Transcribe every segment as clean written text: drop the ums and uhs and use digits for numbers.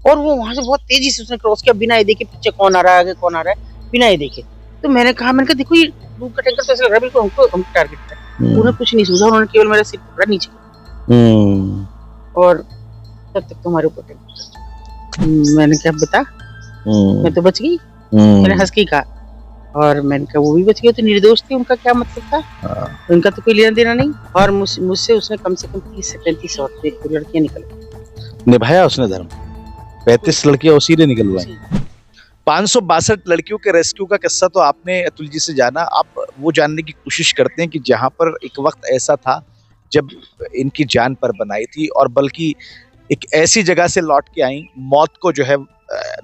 और वो वहां से बहुत तेजी से उसने क्रॉस किया, बिना ये देखे पीछे कौन आ रहा है, आगे कौन आ रहा है, बिना ये देखे। तो मैंने कहा देखो ये दूध का टैंकर तो ऐसा लग रहा है बिल्कुल हमको टारगेट कर रहा है। उन्हें कुछ नहीं सूझा, उन्होंने केवल मेरा सिर पकड़ा नीचे और तब तक तुम्हारे ऊपर टैंकर। मैंने क्या बता, मैं तो बच गई। मैंने हंस के कहा, और मैंने कहा वो भी बच गए, तो निर्दोष थे, उनका क्या मतलब था, उनका तो कोई लेना देना नहीं। और मुझसे उसने कम से कम 30 से 35 औरतें लड़कियां निकल निभाया उसने धर्म। 35 लड़कियां उसी ने निकलवाई। 562 लड़कियों के रेस्क्यू का किस्सा तो आपने अतुल जी से जाना। आप वो जानने की कोशिश करते हैं कि जहां पर एक वक्त ऐसा था जब इनकी जान पर बनाई थी, और बल्कि एक ऐसी जगह से लौट के आई, मौत को जो है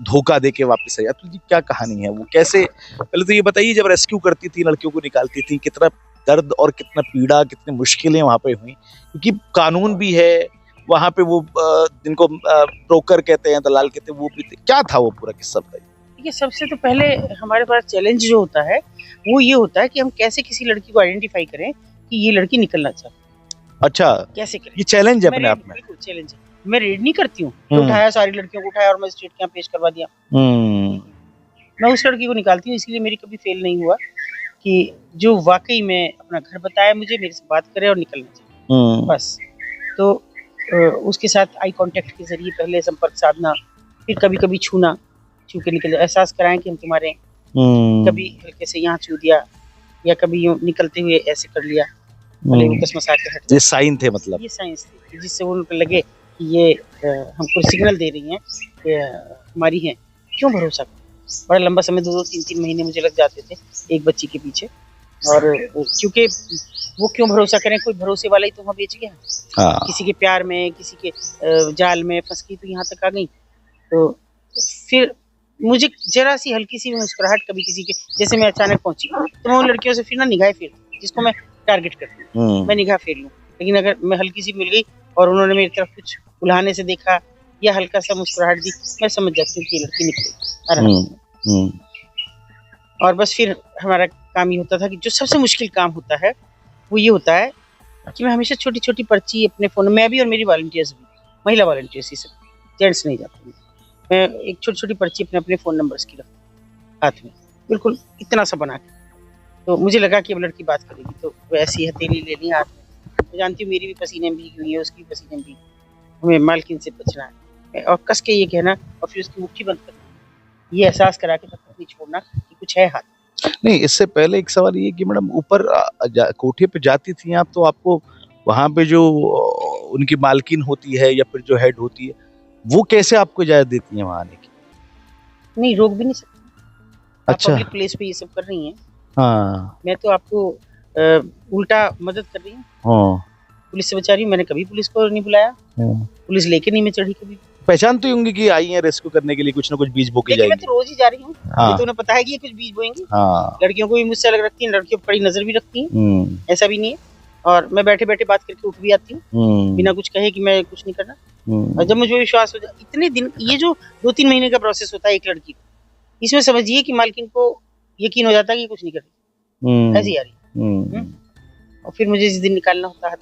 धोखा दे के वापस आई। अतुल जी क्या कहानी है वो, कैसे, पहले तो ये बताइए, जब रेस्क्यू करती थी, लड़कियों को निकालती थी, कितना दर्द और कितना पीड़ा, कितनी मुश्किलें वहां पे हुई, क्योंकि कानून भी है वहां पे, वो जिनको ब्रोकर कहते हैं, दलाल कहते हैं, वो भी क्या था वो पूरा किस्सा बताइए। देखिए, सबसे तो पहले हमारे पास चैलेंज जो होता है वो ये होता है कि हम कैसे किसी लड़की को आइडेंटिफाई करें कि ये लड़की निकलना चाहती है। अच्छा, कैसे करें, ये चैलेंज है अपने आप में। बिल्कुल चैलेंज है। मैं रेड नहीं करती हूँ, उठाया सारी लड़कियों को, उठाया और मजिस्ट्रेट के यहाँ पेश करवा दिया। मैं उस लड़की को निकालती हूँ, इसलिए मेरी कभी फेल नहीं हुआ कि जो वाकई में अपना घर बताया मुझे, मेरे से बात करे और निकलना चाहिए बस। तो उसके साथ आई कांटेक्ट के जरिए पहले संपर्क साधना, फिर कभी कभी छूना, छू के निकल, एहसास कराएं कि हम तुम्हारे, कभी हल्के से यहाँ छू दिया, या कभी यूं निकलते हुए ऐसे कर लिया, भले वो कसमसा के हट। ये साइन थे, मतलब ये साइंस थी जिससे उनको लगे कि ये हमको सिग्नल दे रही हैं कि हमारी हैं। क्यों भरोसा करें, बड़ा लंबा समय 2-2, 3-3 महीने मुझे लग जाते थे एक बच्ची के पीछे। और क्योंकि वो क्यों भरोसा करें, कोई भरोसे वाला ही तो वहाँ बेच गया। किसी के प्यार में, किसी के जाल में फंस गई तो यहाँ तक आ गई। तो फिर मुझे जरा सी हल्की सी मुस्कुराहट कभी किसी के, जैसे मैं अचानक पहुंची तो मैं उन लड़कियों से फिर ना निगाहें फेर, जिसको मैं टारगेट करती हूँ मैं निगाह फेर लूँ, लेकिन अगर मैं हल्की सी मिल गई और उन्होंने मेरी तरफ कुछ उल्हाने से देखा या हल्का सा मुस्कुराहट दी, मैं समझ जाती हूँ कि ये लड़की निकलेगी। और बस फिर हमारा काम ये होता था कि जो सबसे मुश्किल काम होता है वो ये होता है कि मैं हमेशा छोटी छोटी पर्ची अपने फोन में, मैं भी और मेरी वॉलंटियर्स भी, महिला वॉलंटियर्स ही सब, जेंट्स नहीं जाते, मैं एक छोटी छोटी पर्ची अपने फोन नंबर्स की रखती हाथ में, बिल्कुल इतना सा बना के। तो मुझे लगा कि अब लड़की बात करेगी तो वैसी हथेली ले ली हाथ में। मैं जानती हूँ मेरी भी पसीने में भीगी हुई है, उसकी भी पसीने में भीगी, हमें मालकिन से बचना है, और कस के ये कहना और फिर उसकी मुट्ठी बंद करना, ये एहसास करा के तब तक नहीं छोड़ना कि कुछ है हाथ। नहीं, इससे पहले एक सवाल ये कि मैडम, ऊपर कोठे पे जाती थी आप, तो आपको वहां पे जो उनकी मालकिन होती है या फिर जो हेड होती है, वो कैसे आपको इजाजत देती है वहां आने की? नहीं, रोक भी नहीं सकती। अच्छा, पब्लिक प्लेस पे ये सब कर रही हैं। हाँ, मैं तो आपको उल्टा मदद कर रही हूँ, पुलिस से बचा रही हूँ। मैंने कभी पुलिस को नहीं बुलाया, पुलिस लेके नहीं मैं चढ़ी कभी। पहचान तो होंगी कि आई है रेस्क्यू करने के लिए, कुछ ना कुछ बीज बो के जाएंगी। मैं तो रोज ही जा रही हूँ, तो उन्हें पता है कि ये कुछ बीज बोएंगी। लड़कियों को भी मुझसे अलग रखती हैं, लड़कियों पर कड़ी नजर भी रखती हैं, ऐसा भी नहीं है। और मैं बैठे बैठे बात करके उठ भी आती हूँ बिना कुछ कहे कि मैं कुछ नहीं करना। और जब मुझे विश्वास हो जाए, इतने दिन, ये जो 2-3 महीने का प्रोसेस होता है एक लड़की को, इसमें समझिए कि मालकिन को यकीन हो जाता है कि कुछ नहीं कर रही, ऐसी आ रही। और फिर मुझे जिस दिन निकालना होता है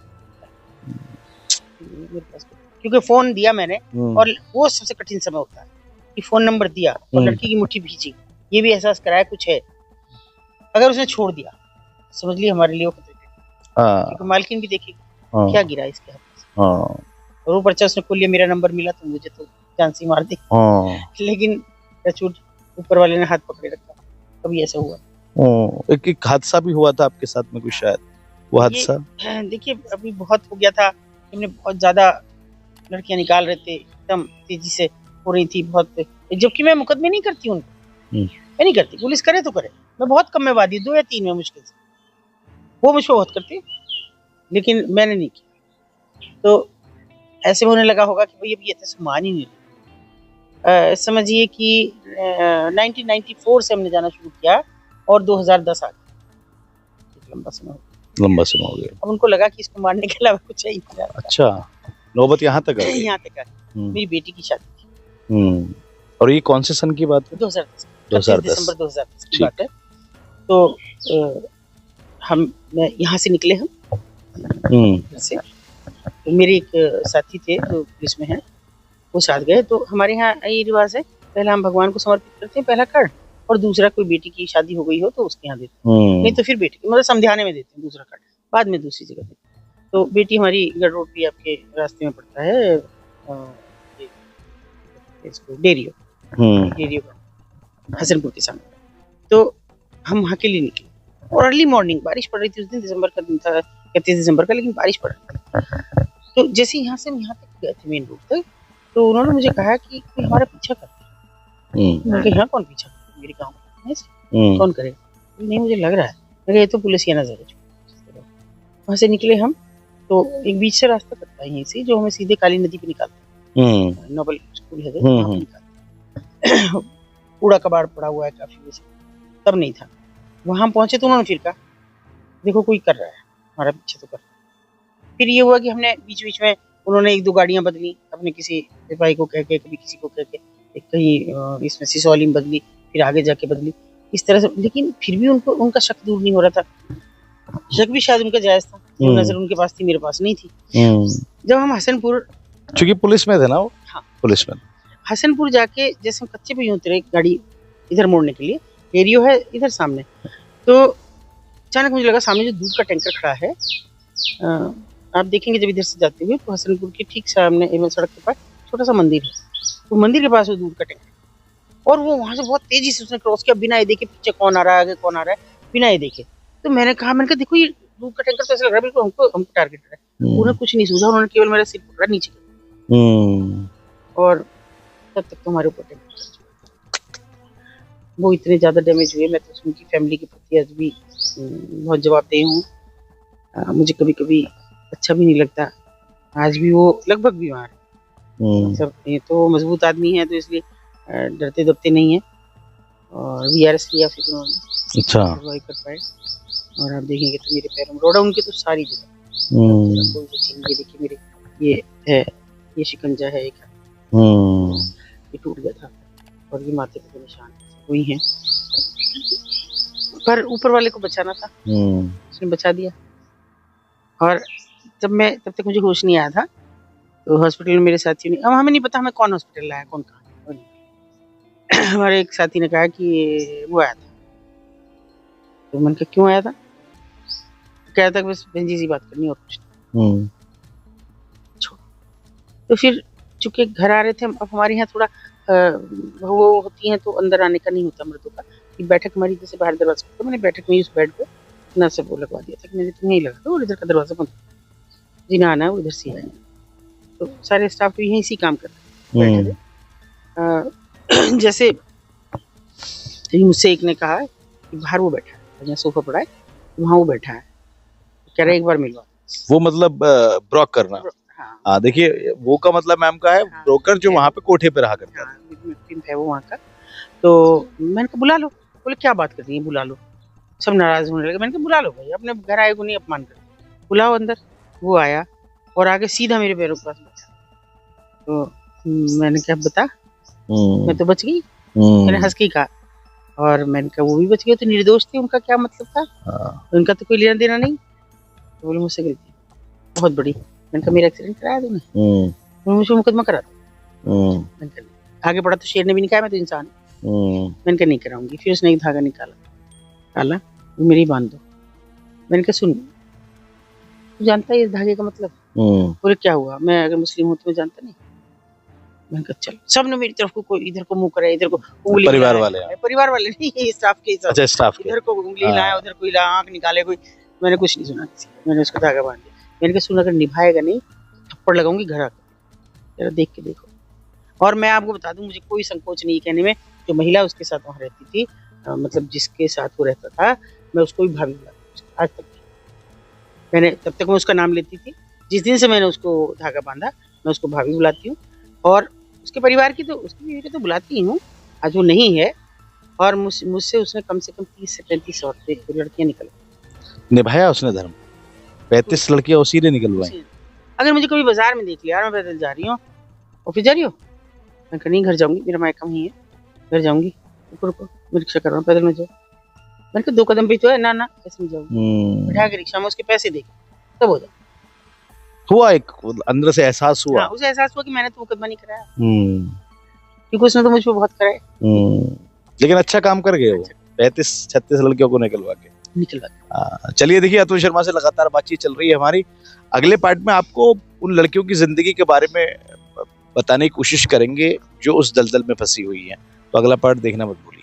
मेरे पास, क्योंकि फोन दिया मैंने, और वो सबसे कठिन समय होता है कि फोन नंबर दिया और लड़की की मुट्ठी भींची, ये भी एहसास कराया कुछ है। अगर उसने छोड़ दिया समझ लिया हमारे लिए वो खतरे पे, क्योंकि मालकिन भी देखेगी क्या गिरा इसके हाथ से। और वो पर्चा उसने खोल लिया, मेरा नंबर मिला तो मुझे तो जान से मार दी, लेकिन छूट ऊपर वाले ने हाथ पकड़े रखा। कभी ऐसा हुआ। एक हादसा भी हुआ था आपके साथ में कुछ, शायद वो हादसा। देखिए, अभी बहुत हो गया था, हमने बहुत ज्यादा लड़कियां निकाल रहे थे, एकदम तेजी से हो रही थी बहुत, जबकि मैं मुकदमे नहीं करती हूँ, मैं नहीं करती, पुलिस करे तो करे, मैं बहुत कम में वादी, 2 या 3 में मुश्किल से, वो मुझको बहुत करती, लेकिन मैंने नहीं किया। तो ऐसे होने लगा होगा कि भाई अब ये तो मान ही नहीं, समझिए कि 1994 से हमने जाना शुरू किया और 2010 आ गया, लंबा समय हो गया। अब उनको लगा कि इसको मारने के अलावा कुछ है ही नहीं। अच्छा, नौबत यहाँ तक आई? यहाँ तक आई। मेरी बेटी की शादी थी। और ये कौन से सन की बात है? 2010 दिसंबर 2010 की बात है। तो हम यहाँ से निकले, हम से, तो मेरे एक साथी थे जो पुलिस में हैं, वो साथ गए। तो हमारे यहाँ ये रिवाज है, पहला हम भगवान को समर्पित करते हैं पहला कार्ड, और दूसरा कोई बेटी की शादी हो गई हो तो उसके यहाँ देते हैं, नहीं तो फिर बेटी मतलब समझाने में देते हैं दूसरा कार्ड, बाद में दूसरी जगह देते हैं। तो बेटी हमारी गढ़ रोड भी आपके रास्ते में पड़ता है, इसको डेरियो हसनपुर के सामने। तो हम वहाँ के लिए निकले और अर्ली मॉर्निंग बारिश पड़ रही थी, उस दिन दिसंबर का दिन था, 31 दिसंबर का, लेकिन बारिश पड़ रही थी। तो जैसे यहाँ से हम यहाँ तक गए थे मेन रोड तक, तो उन्होंने मुझे कहा कि कोई हमारा पीछा करता है। मैंने कहा यहाँ कौन पीछा करता है, मेरे गाँव में कौन करेगा? नहीं मुझे लग रहा है, ये तो पुलिस ही नजर है। वहाँ से निकले हम, तो एक बीच से रास्ता पड़ता है यहीं से जो हमें सीधे काली नदी पे निकालता है, नोबल स्कूल है वहाँ पे निकालता है। कूड़ा कबाड़ पड़ा हुआ है काफी, वैसे तब नहीं था। वहां पहुंचे तो उन्होंने फिर कहा देखो कोई कर रहा है, हमारा पीछे तो कर रहा है। फिर ये हुआ कि हमने बीच बीच में उन्होंने एक दो गाड़ियां बदली, अपने किसी सिपाही को कह के, कभी किसी को कह के, एक कहीं इसमें सिसौली में बदली, फिर आगे जाके बदली, इस तरह से। लेकिन फिर भी उनको उनका शक दूर नहीं हो रहा था। शक भी शायद उनका जायज था, नजर उनके पास थी, मेरे पास नहीं थी। जब हम हसनपुर, क्योंकि पुलिस में थे ना वो, हाँ पुलिस में, हसनपुर जाके जैसे हम कच्चे पे उतरे गाड़ी इधर मोड़ने के लिए, एरियो है इधर सामने, तो अचानक मुझे लगा सामने जो दूध का टैंकर खड़ा है, आप देखेंगे जब इधर से जाते हुए तो हसनपुर के ठीक सामने एवं सड़क के पास छोटा सा मंदिर है, तो मंदिर के पास वो दूध का टैंकर, और वो वहां से बहुत तेजी से उसने क्रॉस किया, बिना ये देखे पीछे कौन आ रहा है, आगे कौन आ रहा है, बिना ये देखे। तो मैंने कहा देखो ये दूध का टैंकर तो ऐसा लग रहा है बिल्कुल हमको टारगेट कर रहा है। उन्हें कुछ नहीं सूझा, उन्होंने केवल मेरा सिर पकड़ा नीचे, और तब तक तो हमारे ऊपर टैंकर वो इतने ज्यादा डैमेज हुए। मैं तो उनकी फैमिली के प्रति आज भी बहुत जवाबदेह हूँ। मुझे कभी कभी अच्छा भी नहीं लगता, आज भी वो लगभग बीमार है। सब ये तो मजबूत आदमी है, तो इसलिए डरते दबते नहीं है, और VRS लिया फिर उन्होंने, अच्छा दवाई कर पाए। और आप देखेंगे तो मेरे पैरों में रोड़ा, उनके तो सारी जगह कोई चीज, ये देखिए मेरे ये है, ये शिकंजा है एक, ये टूट गया था, और ये माथे पे निशान हुई है, पर ऊपर वाले को बचाना था, उसने बचा दिया। और तब तक मुझे होश नहीं आया था, तो हॉस्पिटल में मेरे साथियों ने, अब हमें नहीं पता हमें कौन हॉस्पिटल लाया, कौन कहाँ हमारे एक साथी ने कहा कि वो आया था, तो मैंने कहा क्यों आया था? कहा था बस बेंजी सी बात करनी और कुछ नहीं। तो फिर चूंकि घर आ रहे थे, अब हमारे यहाँ थोड़ा वो होती हैं तो अंदर आने का नहीं होता मर्दों का, कि बैठक हमारी जैसे बाहर दरवाजा, तो मैंने बैठक में उस बेड पे ना सब वो लगवा दिया था कि मैंने तुम्हें ही लगा दो, और इधर का दरवाजा बंद, जिन्हें आना है वो इधर से आए। तो सारे स्टाफ तो यहीं इसी काम कर रहे थे। जैसे मुझसे एक ने कहा कि बाहर वो बैठा है, जहाँ सोफा पड़ा है वहाँ वो बैठा है, कह रहे एक बार मिलवा। वो मतलब ब्रोक करना, हाँ देखिए वो का मतलब मैम का है ब्रोकर, जो वहाँ पे कोठे पे रहा करता है वो वहाँ का। तो मैंने कहा बुला लो, बोले क्या बात कर रही है, बुला लो, सब नाराज होने लगे। मैंने कहा बुला लो भाई, अपने घर आए को नहीं अपमान कर, बुलाओ अंदर। वो आया और आगे सीधा मेरे पैरों के पास बैठा, तो मैंने क्या बता, मैं तो बच गई, मैंने हंस के कहा, और मैंने कहा वो भी बच गए, तो निर्दोष थे, उनका क्या मतलब था, उनका तो कोई लेना देना नहीं। तो बोले मुझसे गलती बहुत बड़ी। मैंने कहा मेरा एक्सीडेंट कराया तूने, मुझे मुकदमा करा दो। मैंने कहा आगे बढ़ा तो शेर ने भी नहीं कहा, मैं तो इंसान हूँ। मैंने कहा नहीं कराऊंगी। फिर उसने एक धागा निकाला, मेरी बांध दो। मैंने कहा सुन, तू जानता है इस धागे का मतलब? बोले क्या हुआ, मैं अगर मुस्लिम हूँ तो मैं जानता नहीं। मैंने कहा चल, सबने मेरी तरफ को इधर को मुंह करा, इधर को उंगली, परिवार वाले नहीं, स्टाफ के, अच्छा स्टाफ के, इधर को उंगली हिलाया, उधर कोई आंख निकाले कोई, मैंने कुछ नहीं सुना किसी, मैंने उसको धागा बांध दिया। मैंने कहा सुन, अगर निभाएगा नहीं थप्पड़ लगाऊंगी घर आकर, जरा देख के देखो। और मैं आपको बता दूं, मुझे कोई संकोच नहीं कहने में, जो महिला उसके साथ वहाँ रहती थी, मतलब जिसके साथ वो रहता था, मैं उसको भी भाभी बुलाती, आज तक मैंने, तब तक मैं उसका नाम लेती थी, जिस दिन से मैंने उसको धागा बांधा मैं उसको भाभी बुलाती हूँ। और उसके परिवार की तो, उसकी बीवी को तो बुलाती हूँ, आज वो नहीं है। और मुझसे उसने कम से कम 30 से 35 औरतें लड़कियां निकल, निभाया उसने धर्म, 35 लड़कियां उसी ने निकलवाई। अगर मुझे कभी बाजार में देख लिया, मैं पैदल जा रही हूँ, ऑफिस जा रही हो, मैं कहीं घर जाऊंगी, मेरा मायका ही है, घर जाऊंगी, रुको मैं रिक्शा कर रहा हूँ, पैदल में जाओ। मैंने कहा 2 कदम भी तो है, ना ऐसे नहीं जाऊंगी, बैठा के रिक्शा में उसके पैसे दे तब हो जाए। हुआ एक अंदर से एहसास हुआ। हाँ, उसे एहसास हुआ कि मैंने तो मुकदमा नहीं कराया, हम्म क्योंकि उसने तो मुझ पे बहुत कराया। लेकिन अच्छा काम कर गए वो, 35-36 लड़कियों को निकलवा के। निकलवा। चलिए देखिए, अतुल शर्मा से लगातार बातचीत चल रही है हमारी। अगले पार्ट में आपको उन लड़कियों की जिंदगी के बारे में बताने की कोशिश करेंगे जो उस दलदल में फंसी हुई है। तो अगला पार्ट देखना मत भूलिए।